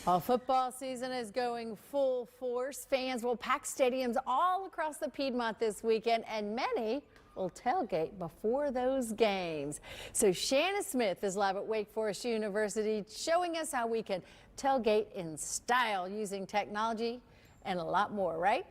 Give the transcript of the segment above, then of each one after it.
Well, football season is going full force. Fans will pack stadiums all across the Piedmont this weekend, and many will tailgate before those games. So Shannon Smith is live at Wake Forest University showing us how we can tailgate in style using technology and a lot more, right?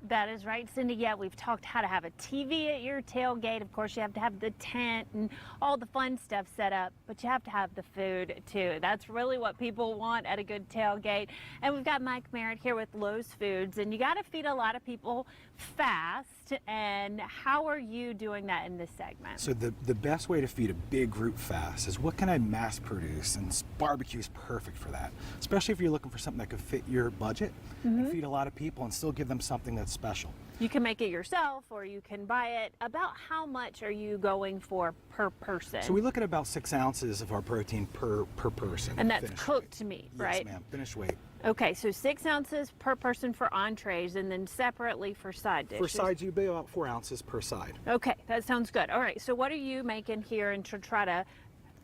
That is right, Cindy. Yeah, we've talked how to have a TV at your tailgate. Of course, you have to have the tent and all the fun stuff set up, but you have to have the food too. That's really what people want at a good tailgate. And we've got Mike Merritt here with Lowe's Foods, and you got to feed a lot of people fast. And how are you doing that in this segment? So the best way to feed a big group fast is what can I mass produce, and barbecue is perfect for that, especially if you're looking for something that could fit your budget and feed a lot of people and still give them something that's special. You can make it yourself or you can buy it. About how much are you going for per person? So we look at about 6 ounces of our protein per person. And that's cooked meat, right? Yes, ma'am. Finished weight. Okay, so 6 ounces per person for entrees and then separately for side dishes. For sides, you'd be about 4 ounces per side. Okay, that sounds good. All right, so what are you making here and to try to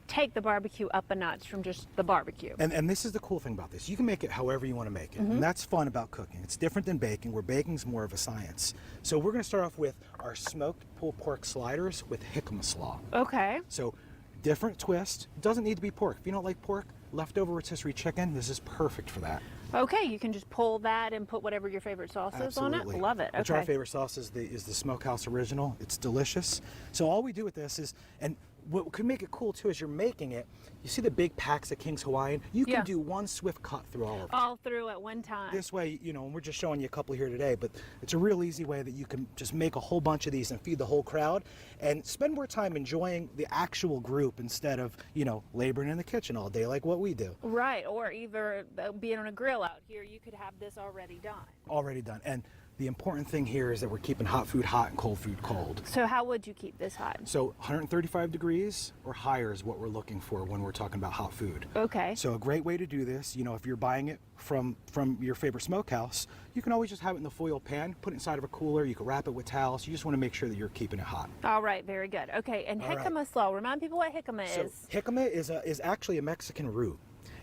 take the barbecue up a notch from just the barbecue? And this is the cool thing about this. You can make it however you want to make it. And that's fun about cooking. It's different than baking, where baking's more of a science. So we're going to start off with our smoked pulled pork sliders with jicama slaw. Okay. So different twist. It doesn't need to be pork. If you don't like pork, leftover rotisserie chicken, this is perfect for that. Okay, you can just pull that and put whatever your favorite sauce is on it. Love it. Which our favorite sauce is the Smokehouse Original. It's delicious. So all we do with this is, and what could make it cool too is you're making it, you see the big packs of King's Hawaiian? You can do one swift cut through all of them. All through at one time. This way, you know, and we're just showing you a couple here today, but it's a real easy way that you can just make a whole bunch of these and feed the whole crowd and spend more time enjoying the actual group instead of, you know, laboring in the kitchen all day like what we do. Right, or either being on a grill out here, you could have this already done. Already done. And the important thing here is that we're keeping hot food hot and cold food cold. So how would you keep this hot? So 135 degrees or higher is what we're looking for when we're talking about hot food. Okay. So a great way to do this, you know, if you're buying it from your favorite smokehouse, you can always just have it in the foil pan, put it inside of a cooler, you can wrap it with towels. You just want to make sure that you're keeping it hot. All right, very good. Okay, and jicama slaw, remind people what jicama is. So jicama is actually a Mexican root.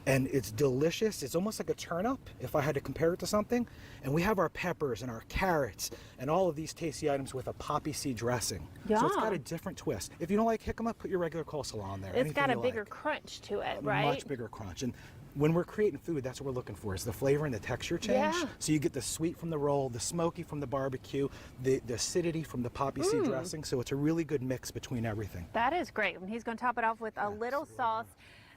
And it's delicious. It's almost like a turnip, if I had to compare it to something. And we have our peppers and our carrots and all of these tasty items with a poppy seed dressing. Yeah. So it's got a different twist. If you don't like jicama, put your regular coleslaw on there. It's got a bigger crunch to it, right? Much bigger crunch. And when we're creating food, that's what we're looking for, is the flavor and the texture change. Yeah. So you get the sweet from the roll, the smoky from the barbecue, the acidity from the poppy seed dressing. So it's a really good mix between everything. That is great. And he's going to top it off with a little sauce.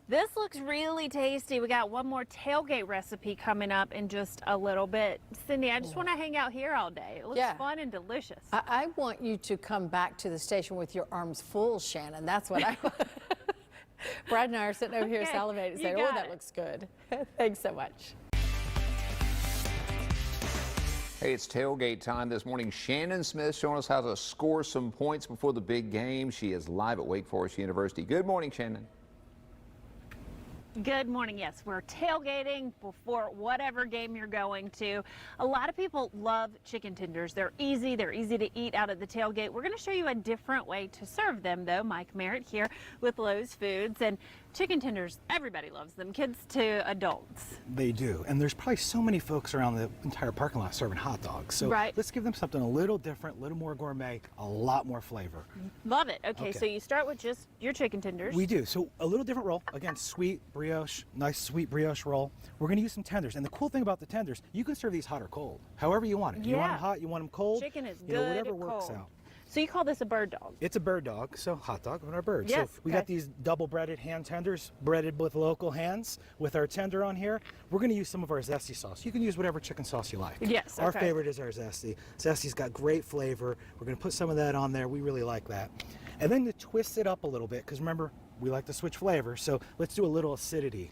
This looks really tasty. We got one more tailgate recipe coming up in just a little bit. Cindy, I just want to hang out here all day. It looks fun and delicious. I want you to come back to the station with your arms full, Shannon. That's what I want. Brad and I are sitting over here salivating, saying, oh, that looks good. Thanks so much. Hey, it's tailgate time this morning. Shannon Smith showing us how to score some points before the big game. She is live at Wake Forest University. Good morning, Shannon. Good morning. Yes, we're tailgating before whatever game you're going to. A lot of people love chicken tenders. They're easy to eat out at the tailgate. We're going to show you a different way to serve them, though. Mike Merritt here with Lowe's Foods. And chicken tenders, everybody loves them, kids to adults. They do. And there's probably so many folks around the entire parking lot serving hot dogs. So let's give them something a little different, a little more gourmet, a lot more flavor. Love it. Okay, so you start with just your chicken tenders. We do. So a little different roll. Again, sweet brioche, nice sweet brioche roll. We're going to use some tenders. And the cool thing about the tenders, you can serve these hot or cold, however you want it. You want them hot, you want them cold. Chicken is good, whatever works out. So you call this a bird dog? It's a bird dog, so hot dog with our bird. Yes, so we got these double breaded hand tenders, breaded with local hands with our tender on here. We're going to use some of our zesty sauce. You can use whatever chicken sauce you like. Yes, Our favorite is our zesty. Zesty's got great flavor. We're going to put some of that on there. We really like that. And then to twist it up a little bit, because remember, we like to switch flavors, so let's do a little acidity.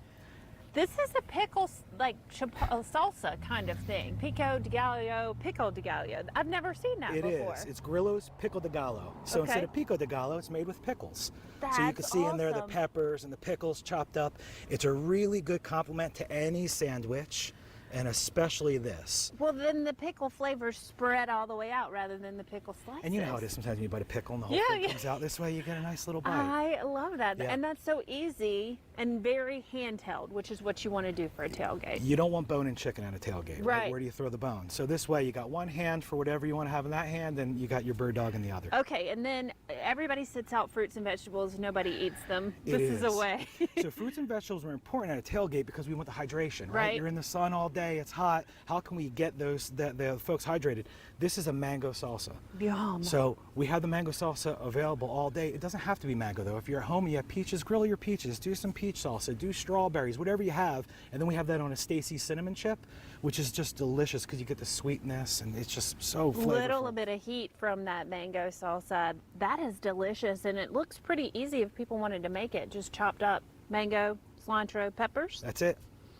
This is a pickle, like salsa kind of thing. Pico de gallo, pico de gallo. I've never seen that before. It is. It's Grillo's pico de gallo. So instead of pico de gallo, it's made with pickles. That's so you can see in there the peppers and the pickles chopped up. It's a really good complement to any sandwich, and especially this. Well, then the pickle flavors spread all the way out rather than the pickle slices. And you know how it is sometimes when you bite a pickle and the whole thing comes out this way, you get a nice little bite. I love that. And that's so easy and very handheld, which is what you want to do for a tailgate. You don't want bone and chicken at a tailgate, right? Right. Where do you throw the bone? So this way you got one hand for whatever you want to have in that hand, and you got your bird dog in the other. Okay, and then everybody sits out fruits and vegetables. Nobody eats them. This is a way. So fruits and vegetables are important at a tailgate because we want the hydration, right? Right. You're in the sun all day, it's hot. How can we get the folks hydrated? This is a mango salsa. Yum. So we have the mango salsa available all day. It doesn't have to be mango though. If you're at home and you have peaches, grill your peaches. Do some peach salsa, do strawberries, whatever you have. And then we have that on a Stacy cinnamon chip, which is just delicious because you get the sweetness and it's just so flavorful. Little bit of heat from that mango salsa. That is delicious, and it looks pretty easy if people wanted to make it. Just chopped up mango, cilantro, peppers. That's it.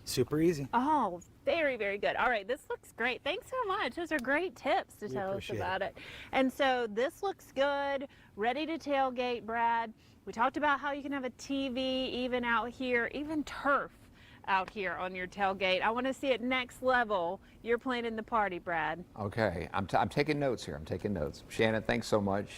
Super easy. Oh, very, very good. All right, this looks great. Thanks so much. Those are great tips to tell us appreciate about it. And so this looks good, ready to tailgate, Brad. We talked about how you can have a TV even out here, even turf out here on your tailgate. I want to see it next level. You're planning the party, Brad. Okay, I'm taking notes here. I'm taking notes. Shannon, thanks so much.